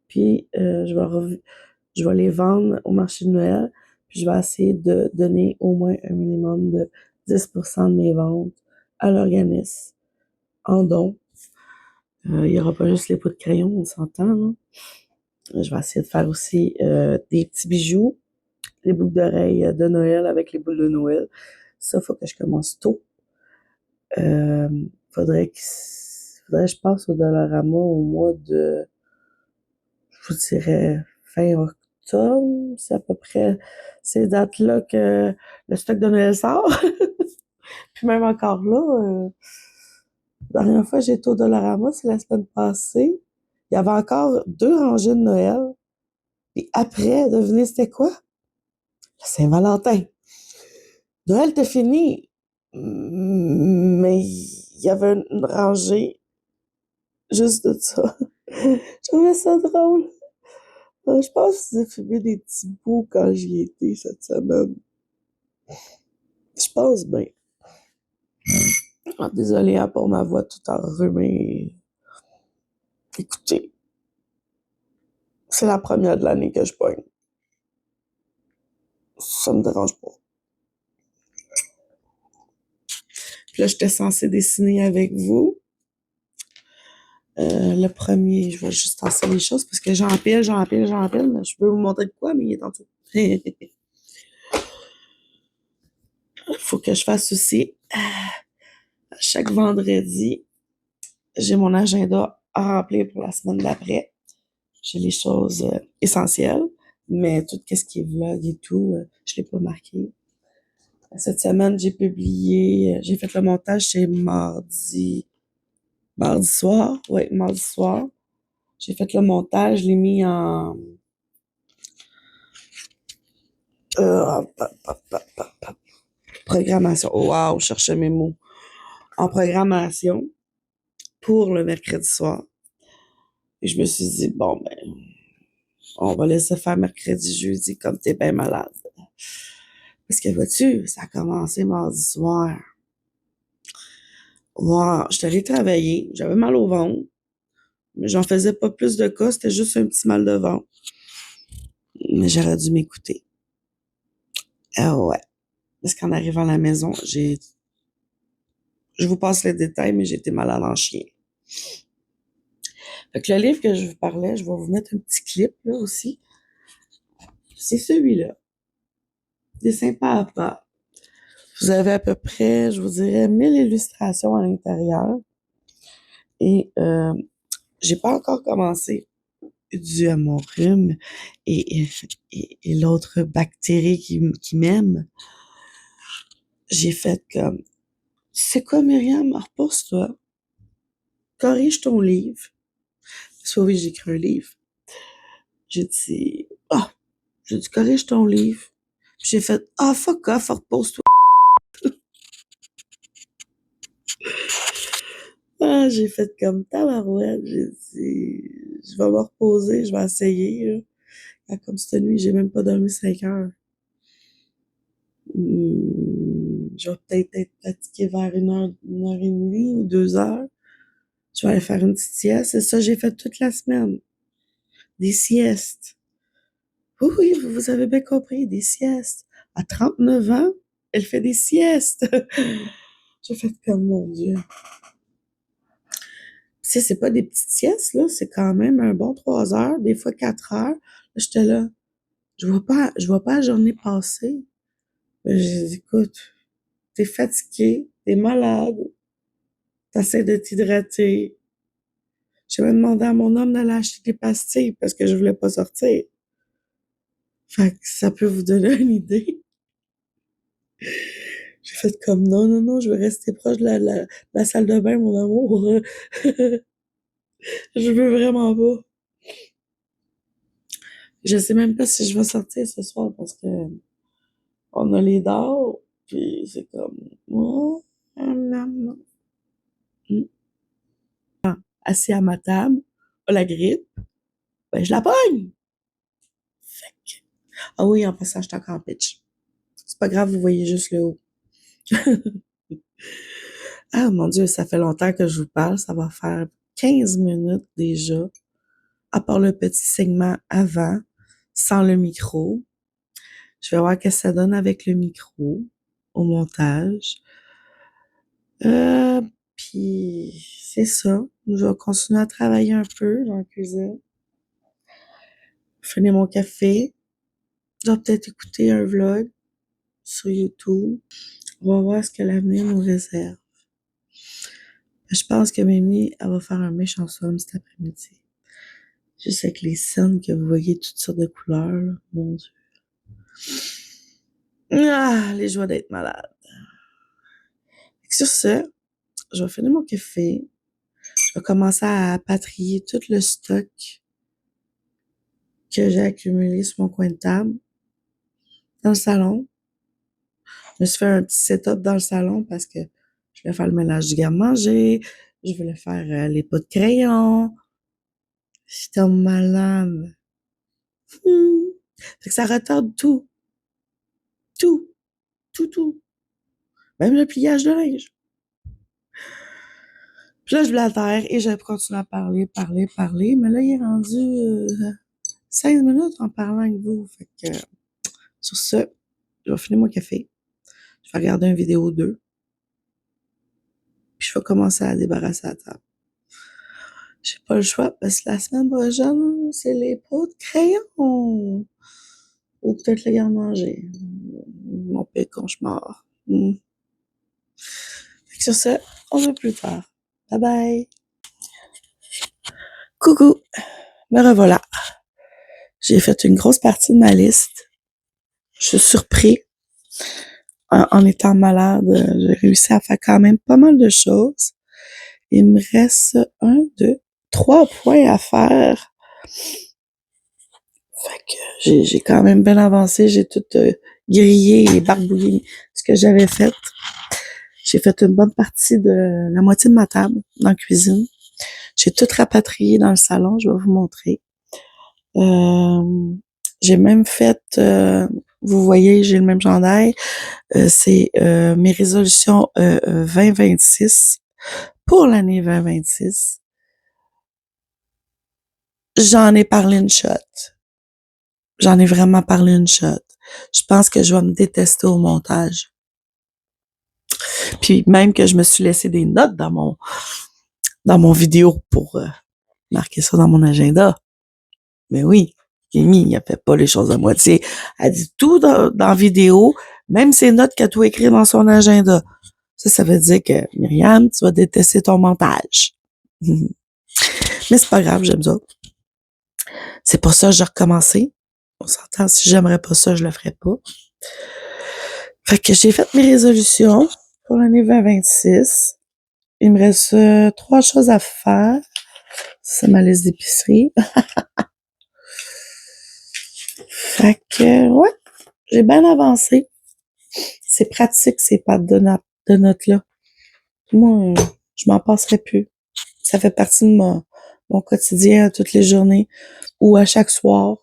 puis je vais les vendre au marché de Noël, puis je vais essayer de donner au moins un minimum de 10% de mes ventes à l'organisme en don. Il n'y aura pas juste les pots de crayon, on s'entend, là. Je vais essayer de faire aussi des petits bijoux, les boucles d'oreilles de Noël avec les boules de Noël. Ça, il faut que je commence tôt. Faudrait que je passe au Dollarama au mois de, je vous dirais, fin octobre. C'est à peu près ces dates-là que le stock de Noël sort. Puis même encore là, la dernière fois que j'ai été au Dollarama, c'est la semaine passée. Il y avait encore 2 rangées de Noël. Et après, devinez c'était quoi? La Saint-Valentin. Noël était fini, mais il y avait une rangée Juste de ça. Je trouvais ça drôle. Je pense que j'ai filmé des petits bouts quand j'y étais cette semaine. Je pense bien. Ah, désolée hein, pour ma voix tout enrhumée. Écoutez, c'est la première de l'année que je pogne. Ça me dérange pas. Puis là, j'étais censée dessiner avec vous. Le premier, je vais juste tasser les choses parce que j'empile. Mais je peux vous montrer de quoi, mais il est en dessous. Faut que je fasse aussi. Chaque vendredi, j'ai mon agenda à remplir pour la semaine d'après. J'ai les choses essentielles, mais tout ce qui est vlog et tout, je l'ai pas marqué. Cette semaine, j'ai fait le montage, c'est mardi soir. Oui, mardi soir. J'ai fait le montage, je l'ai mis en, programmation. Oh, wow, je cherchais mes mots. En programmation pour le mercredi soir. Et je me suis dit, bon, ben, on va laisser faire mercredi, jeudi, comme t'es bien malade. Parce que vois-tu, ça a commencé mardi soir. Wow, je suis allée travailler, j'avais mal au ventre, mais j'en faisais pas plus de cas, c'était juste un petit mal de ventre. Mais j'aurais dû m'écouter. Ah ouais. Parce qu'en arrivant à la maison, je vous passe les détails, mais j'ai été malade en chien. Fait que le livre que je vous parlais, je vais vous mettre un petit clip, là, aussi. C'est celui-là. Dessin pas à pas. Vous avez à peu près, je vous dirais, 1000 illustrations à l'intérieur. Et j'ai pas encore commencé dû à mon rhume et l'autre bactérie qui m'aime. J'ai fait comme, c'est quoi Myriam, repose-toi, corrige ton livre. Soit oui, j'ai écrit un livre. J'ai dit, j'ai dit, corrige ton livre. Puis j'ai fait, fuck off, repose-toi. J'ai fait comme tabarouette. J'ai dit, je vais me reposer, je vais essayer, là. Comme cette nuit, j'ai même pas dormi 5 heures. Je vais peut-être être fatiguée vers 1 heure et demie ou 2 heures. Je vais aller faire une petite sieste. C'est ça, j'ai fait toute la semaine. Des siestes. Oui, vous avez bien compris, des siestes. À 39 ans, elle fait des siestes. J'ai fait comme, mon Dieu. Tu sais, c'est pas des petites siestes, là. C'est quand même un bon 3 heures, des fois 4 heures. Là, j'étais là. Je vois pas la journée passer. J'ai dit, écoute, t'es fatigué, t'es malade, t'essaies de t'hydrater. J'ai même demandé à mon homme d'aller acheter des pastilles parce que je voulais pas sortir. Fait que ça peut vous donner une idée. J'ai fait comme non, non, non, je veux rester proche de la salle de bain, mon amour. Je veux vraiment pas. Je sais même pas si je vais sortir ce soir parce que on a les dents, puis c'est comme oh, non, non. Assis à ma table, la grippe, ben je la pogne. Fait que... Ah oui, en passant, je suis encore en pitch. C'est pas grave, vous voyez juste le haut. Ah mon Dieu, ça fait longtemps que je vous parle. Ça va faire 15 minutes déjà, à part le petit segment avant, sans le micro. Je vais voir ce que ça donne avec le micro au montage. Euh, Puis c'est ça. Je vais continuer à travailler un peu dans la cuisine. Finir mon café. Je vais peut-être écouter un vlog sur YouTube. On va voir ce que l'avenir nous réserve. Je pense que Mimi, elle va faire un méchant somme cet après-midi. Juste avec les scènes que vous voyez, toutes sortes de couleurs, là. Mon Dieu. Les joies d'être malade. Sur ce, je vais finir mon café. Je vais commencer à patrier tout le stock que j'ai accumulé sur mon coin de table. Dans le salon. Je me suis fait un petit setup dans le salon parce que je vais faire le ménage du garde-manger, Je voulais faire les pots de crayon. J'étais malade. Fait que ça retarde tout. Tout. Tout, tout. Même le pliage de linge. Puis là, je blatère et je continue à parler. Mais là, il est rendu 16 minutes en parlant avec vous. Fait que sur ce, je vais finir mon café. Je vais regarder une vidéo 2. Puis je vais commencer à débarrasser la table. J'ai pas le choix parce que la semaine prochaine, c'est les pots de crayon. Ou peut-être les garde-manger. Mon pire cauchemar. Fait que sur ce, on se voit plus tard. Bye bye. Coucou. Me revoilà. J'ai fait une grosse partie de ma liste. Je suis surpris. En étant malade, j'ai réussi à faire quand même pas mal de choses. Il me reste 1, 2, 3 points à faire. Fait que j'ai quand même bien avancé. J'ai tout grillé et barbouillé ce que j'avais fait. J'ai fait une bonne partie de la moitié de ma table dans la cuisine. J'ai tout rapatrié dans le salon. Je vais vous montrer. J'ai même fait, vous voyez, j'ai le même chandail. C'est mes résolutions 2026 pour l'année 2026. J'en ai parlé une shot. J'en ai vraiment parlé une shot. Je pense que je vais me détester au montage. Puis même que je me suis laissé des notes dans mon vidéo pour marquer ça dans mon agenda. Mais oui, Amy, elle fait pas les choses à moitié. Elle dit tout dans la vidéo, même ses notes qu'elle a tout écrit dans son agenda. Ça veut dire que, Myriam, tu vas détester ton montage. Mais c'est pas grave, j'aime ça. C'est pour ça que j'ai recommencé. On s'entend, si j'aimerais pas ça, je le ferais pas. Fait que j'ai fait mes résolutions pour l'année 2026. Il me reste 3 choses à faire. C'est ma liste d'épicerie. Fait que, ouais, j'ai bien avancé. C'est pratique, ces pattes de notes-là. Moi, je m'en passerai plus. Ça fait partie de mon quotidien toutes les journées ou à chaque soir,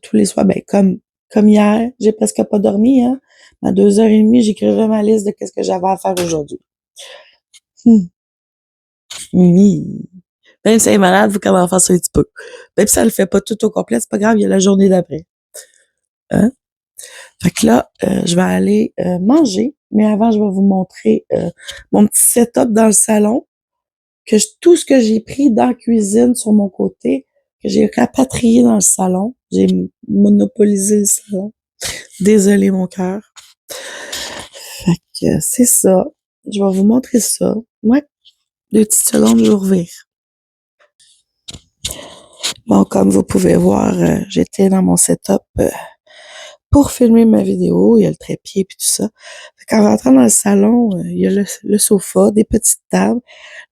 tous les soirs. Ben, comme hier, j'ai presque pas dormi, hein. À 2h30, j'écrivais ma liste de qu'est-ce que j'avais à faire aujourd'hui. Oui. Même si elle est malade, vous comment faire ça un petit peu. Même si ça le fait pas tout au complet, c'est pas grave, il y a la journée d'après. Hein? Fait que là, je vais aller manger, mais avant, je vais vous montrer mon petit setup dans le salon, tout ce que j'ai pris dans la cuisine sur mon côté, que j'ai rapatrié dans le salon. J'ai monopolisé le salon. Désolé, mon cœur. Fait que c'est ça. Je vais vous montrer ça. Ouais. 2 petites secondes, je vous revire. Bon, comme vous pouvez voir, j'étais dans mon setup pour filmer ma vidéo. Il y a le trépied puis tout ça. Fait qu'en rentrant dans le salon, il y a le sofa, des petites tables.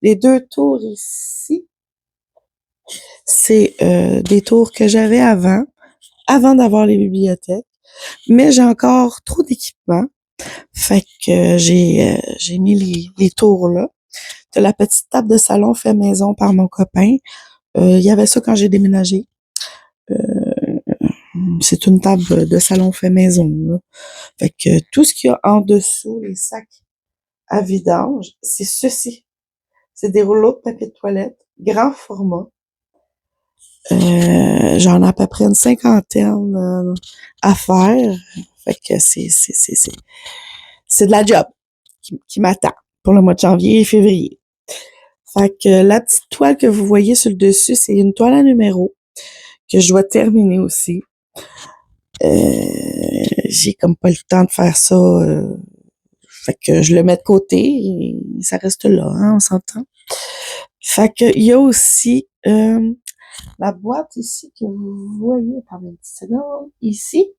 Les 2 tours ici, c'est des tours que j'avais avant d'avoir les bibliothèques. Mais j'ai encore trop d'équipement. Fait que j'ai mis les tours là. De la petite table de salon fait maison par mon copain. Il y avait ça quand j'ai déménagé. C'est une table de salon fait maison, là. Fait que tout ce qu'il y a en dessous, les sacs à vidange, c'est ceci. C'est des rouleaux de papier de toilette, grand format. J'en ai à peu près une 50aine à faire. Fait que c'est de la job qui m'attend pour le mois de janvier et février. Fait que la petite toile que vous voyez sur le dessus, c'est une toile à numéro que je dois terminer aussi. J'ai comme pas le temps de faire ça. Fait que je le mets de côté et ça reste là, hein, on s'entend. Fait que il y a aussi la boîte ici que vous voyez, attendez une petite seconde, ici.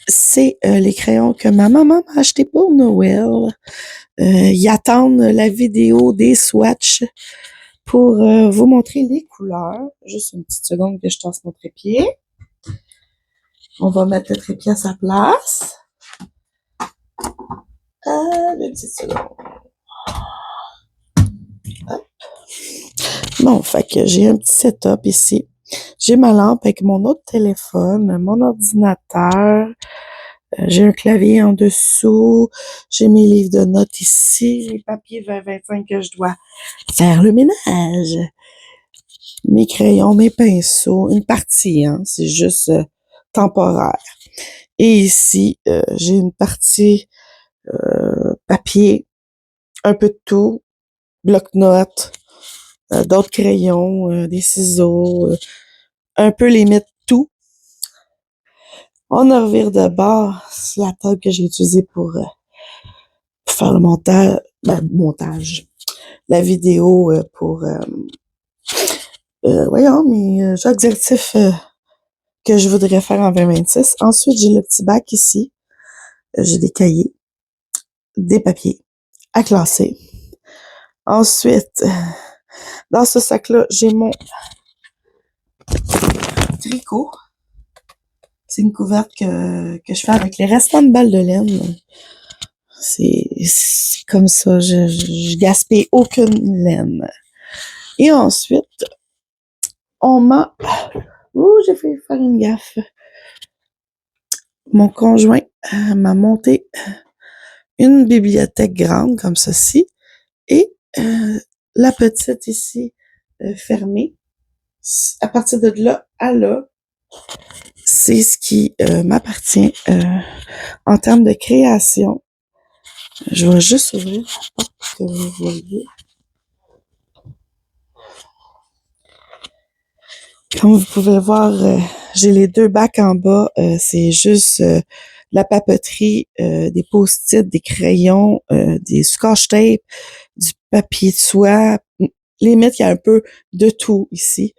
C'est les crayons que ma maman m'a acheté pour Noël. Ils attendent la vidéo des swatchs pour vous montrer les couleurs. Juste une petite seconde que je tasse mon trépied. On va mettre le trépied à sa place. Une petite seconde. Hop. Bon, fait que j'ai un petit setup ici. J'ai ma lampe avec mon autre téléphone, mon ordinateur. J'ai un clavier en dessous. J'ai mes livres de notes ici. J'ai le papier 20-25 que je dois faire le ménage. Mes crayons, mes pinceaux. Une partie, hein. C'est juste temporaire. Et ici, j'ai une partie papier, un peu de tout, bloc-notes, d'autres crayons, des ciseaux, un peu limite tout. On en revire de bord. C'est la table que j'ai utilisée pour faire le montage, la vidéo pour, voyons, mes objectifs que je voudrais faire en 2026. Ensuite, j'ai le petit bac ici. J'ai des cahiers, des papiers à classer. Ensuite, dans ce sac-là, j'ai mon tricot. C'est une couverte que je fais avec les restants de balles de laine. C'est comme ça, je gaspille aucune laine. Et ensuite, j'ai failli faire une gaffe. Mon conjoint m'a monté une bibliothèque grande comme ceci et la petite ici fermée. À partir de là à là, c'est ce qui m'appartient en termes de création. Je vais juste ouvrir la porte pour que vous voyez. Comme vous pouvez le voir, j'ai les deux bacs en bas. C'est juste la papeterie, des post-it, des crayons, des scotch-tape, du papier de soie. Limite, il y a un peu de tout ici.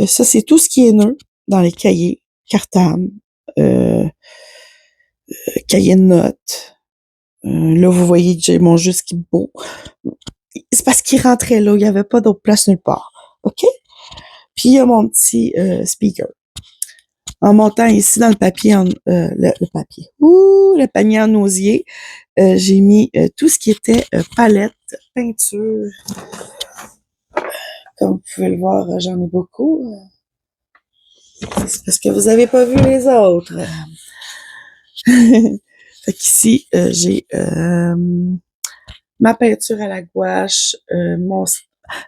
Ça, c'est tout ce qui est neuf dans les cahiers, cartables, cahiers de notes. Là, vous voyez que j'ai mon juste qui beau. C'est parce qu'il rentrait là, il n'y avait pas d'autre place nulle part. OK? Puis il y a mon petit speaker. En montant ici dans le papier, le panier en osier, j'ai mis tout ce qui était palette, peinture. Comme vous pouvez le voir, j'en ai beaucoup. C'est parce que vous avez pas vu les autres. Fait qu'ici, j'ai ma peinture à la gouache,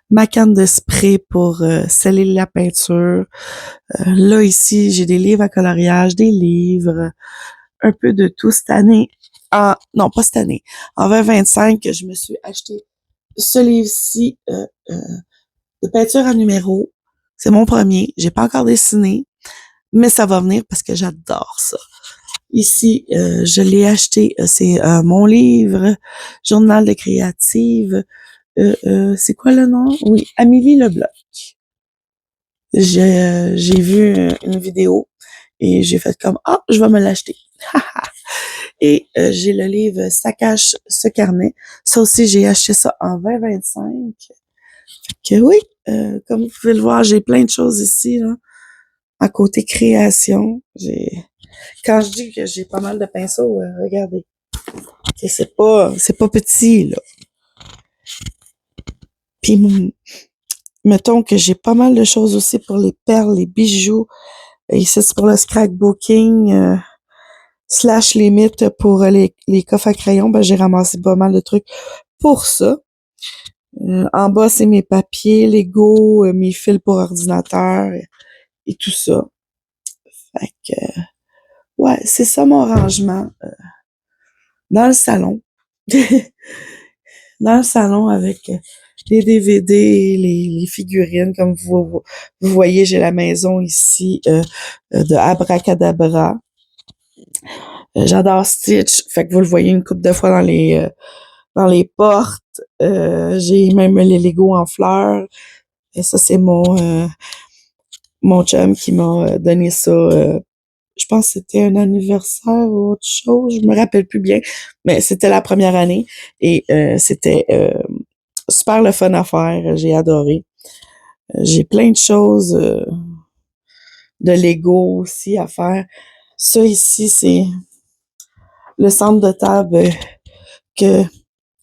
ma canne de spray pour sceller la peinture. Là, ici, j'ai des livres à coloriage, des livres, un peu de tout cette année. Non, pas cette année. En 2025, je me suis acheté ce livre-ci de peinture à numéro. C'est mon premier. J'ai pas encore dessiné, mais ça va venir parce que j'adore ça. Ici, je l'ai acheté. C'est mon livre, Journal de créative. C'est quoi le nom? Oui, Amélie Leblanc. J'ai vu une vidéo et j'ai fait comme je vais me l'acheter. Et j'ai le livre Ça cache ce carnet. Ça aussi, j'ai acheté ça en 2025. Que oui, comme vous pouvez le voir, j'ai plein de choses ici là. À côté création, quand je dis que j'ai pas mal de pinceaux, regardez. C'est pas petit là. Puis mettons que j'ai pas mal de choses aussi pour les perles, les bijoux. Et ici, c'est pour le scrapbooking / limite pour les coffres à crayon. Ben, j'ai ramassé pas mal de trucs pour ça. En bas, c'est mes papiers, Lego, mes fils pour ordinateur et tout ça. Fait que, ouais, c'est ça mon rangement dans le salon. Dans le salon avec les DVD, les figurines. Comme vous voyez, j'ai la maison ici de Abracadabra. J'adore Stitch. Fait que vous le voyez une couple de fois dans les portes. J'ai même les Lego en fleurs. Et ça, c'est mon chum qui m'a donné ça. Je pense que c'était un anniversaire ou autre chose. Je me rappelle plus bien. Mais c'était la première année. Et c'était super le fun à faire. J'ai adoré. J'ai plein de choses de Lego aussi à faire. Ça ici, c'est le centre de table que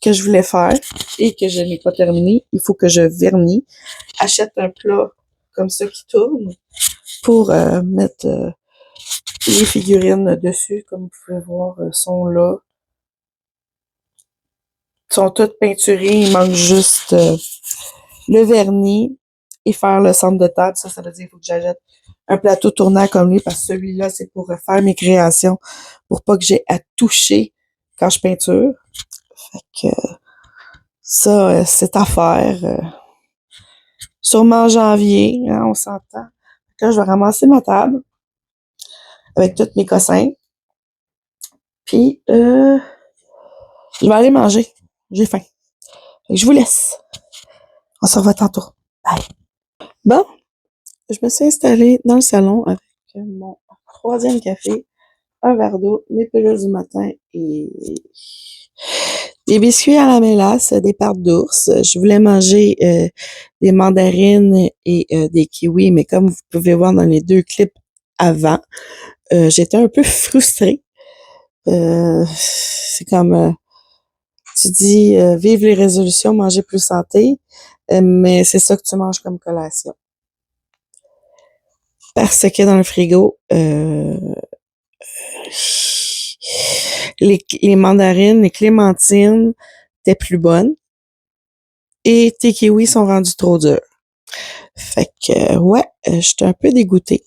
que je voulais faire et que je n'ai pas terminé. Il faut que je vernis. Achète un plat comme ça qui tourne pour mettre les figurines dessus. Comme vous pouvez voir, sont là. Sont toutes peinturées. Il manque juste le vernis et faire le centre de table. Ça veut dire qu'il faut que j'achète un plateau tournant comme lui parce que celui-là, c'est pour faire mes créations, pour pas que j'ai à toucher quand je peinture. Fait que ça, c'est à faire. Sûrement en janvier, hein, on s'entend. Là, je vais ramasser ma table avec tous mes cossins. Puis, je vais aller manger. J'ai faim. Fait que je vous laisse. On se revoit tantôt. Bye. Bon, je me suis installée dans le salon avec mon 3e café, un verre d'eau, mes pilules du matin et des biscuits à la mélasse, des pâtes d'ours. Je voulais manger des mandarines et des kiwis, mais comme vous pouvez voir dans les 2 clips avant, j'étais un peu frustrée. C'est comme, tu dis, vive les résolutions, manger plus santé, mais c'est ça que tu manges comme collation. Parce que dans le frigo, les mandarines, les clémentines étaient plus bonnes et tes kiwis sont rendus trop durs. Fait que, ouais, j'étais un peu dégoûtée,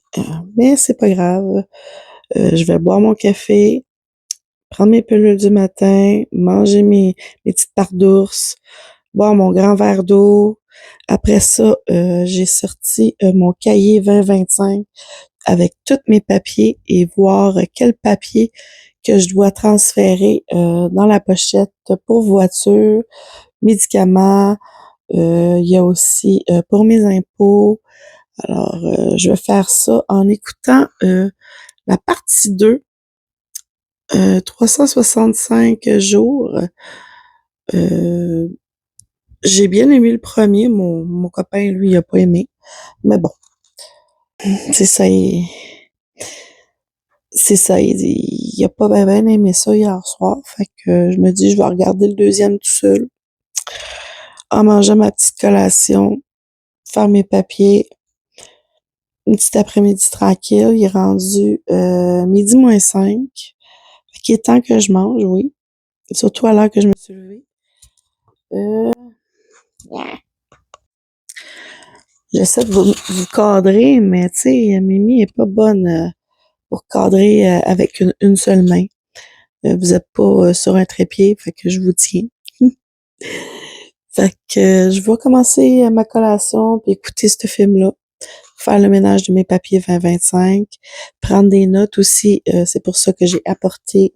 mais c'est pas grave. Je vais boire mon café, prendre mes pilules du matin, manger mes petites parts d'ours, boire mon grand verre d'eau. Après ça, j'ai sorti mon cahier 2025 avec tous mes papiers et voir quel papier que je dois transférer dans la pochette pour voiture, médicaments. Il y a aussi pour mes impôts. Alors, je vais faire ça en écoutant la partie 2, 365 jours. J'ai bien aimé le premier. Mon copain, lui, il a pas aimé. Mais bon, c'est ça. Il a pas bien aimé ça hier soir. Fait que je me dis, je vais regarder le 2e tout seul. En mangeant ma petite collation, faire mes papiers. Une petite après-midi tranquille. Il est rendu midi moins 5. Fait qu'il est temps que je mange, oui. Surtout à l'heure que je me suis levée. J'essaie de vous cadrer, mais tu sais, Mimi est pas bonne pour cadrer avec une seule main. Vous êtes pas sur un trépied, fait que je vous tiens. Fait que je vais commencer ma collation puis écouter ce film-là. Faire le ménage de mes papiers 2025. Prendre des notes aussi. C'est pour ça que j'ai apporté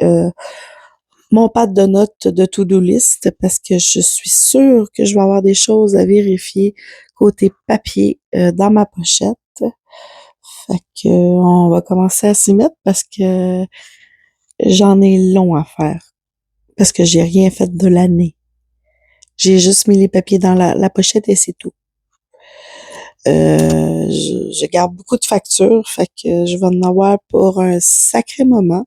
mon pad de notes de to-do list parce que je suis sûre que je vais avoir des choses à vérifier côté papier dans ma pochette. Fait que on va commencer à s'y mettre parce que j'en ai long à faire. Parce que j'ai rien fait de l'année. J'ai juste mis les papiers dans la pochette et c'est tout. Je garde beaucoup de factures, fait que je vais en avoir pour un sacré moment.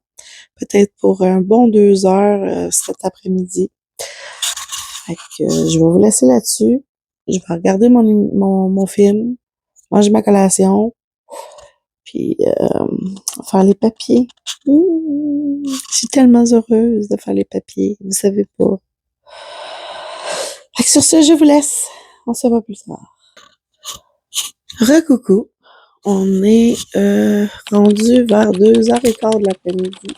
Peut-être pour un bon 2 heures cet après-midi. Fait que je vais vous laisser là-dessus. Je vais regarder mon film, manger ma collation, puis faire les papiers. Je suis tellement heureuse de faire les papiers, vous savez pas. Fait que sur ce, je vous laisse. On se voit plus tard. Recoucou. On est rendu vers 2h15 de l'après-midi.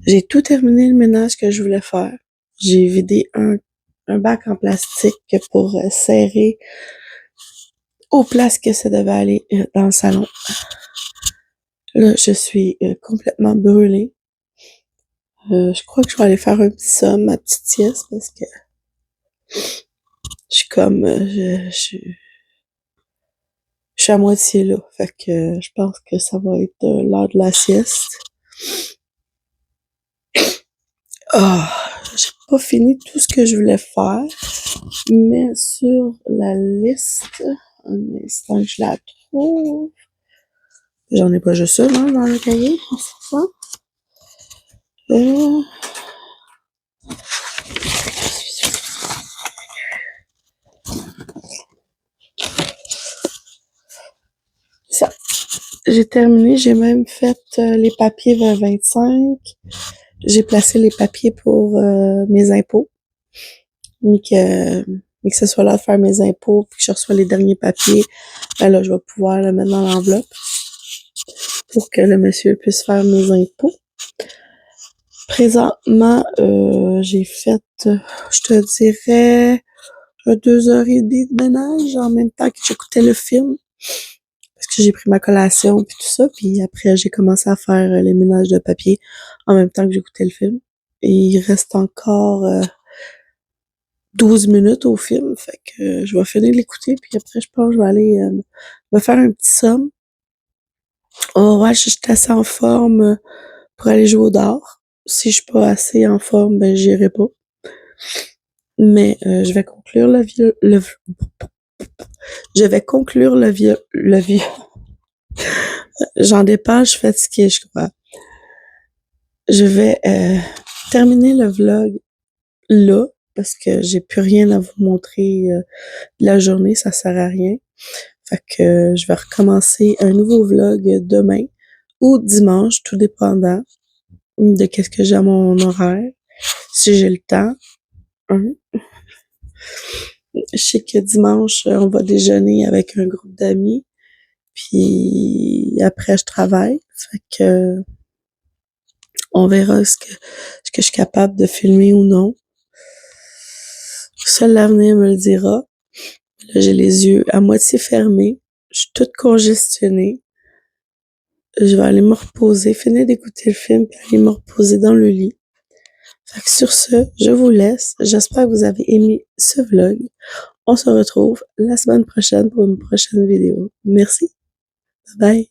J'ai tout terminé le ménage que je voulais faire. J'ai vidé un bac en plastique pour serrer aux places que ça devait aller dans le salon. Là, je suis complètement brûlée. Je crois que je vais aller faire un petit somme, ma petite sieste, parce que je suis comme... je suis à moitié là. Fait que je pense que ça va être l'heure de la sieste. J'ai pas fini tout ce que je voulais faire, mais sur la liste, un instant que je la trouve. J'en ai pas juste une, hein, dans le cahier, on s'en fout. j'ai terminé, j'ai même fait les papiers vers 25. J'ai placé les papiers pour mes impôts. Mais que ce soit là de faire mes impôts, puis que je reçois les derniers papiers, ben là, je vais pouvoir le mettre dans l'enveloppe pour que le monsieur puisse faire mes impôts. Présentement, j'ai fait, je te dirais, 2h30 de ménage en même temps que j'écoutais le film. Parce que j'ai pris ma collation puis tout ça. Puis après, j'ai commencé à faire les ménages de papier en même temps que j'écoutais le film. Et il reste encore 12 minutes au film. Fait que je vais finir de l'écouter. Puis après, je pense que je vais aller me faire un petit somme. On va voir si je suis assez en forme pour aller jouer au dehors. Si je suis pas assez en forme, ben j'irai pas. Mais je vais conclure je vais conclure le j'en dépasse, je suis fatiguée, je crois. Je vais terminer le vlog là, parce que j'ai plus rien à vous montrer de la journée, ça sert à rien. Fait que je vais recommencer un nouveau vlog demain ou dimanche, tout dépendant de qu'est-ce que j'ai à mon horaire, si j'ai le temps. Je sais que dimanche, on va déjeuner avec un groupe d'amis, puis après, je travaille. Fait que on verra ce que je suis capable de filmer ou non. Seul l'avenir me le dira. Là, j'ai les yeux à moitié fermés. Je suis toute congestionnée. Je vais aller me reposer, finir d'écouter le film, puis aller me reposer dans le lit. Fait que sur ce, je vous laisse. J'espère que vous avez aimé ce vlog. On se retrouve la semaine prochaine pour une prochaine vidéo. Merci. Bye bye.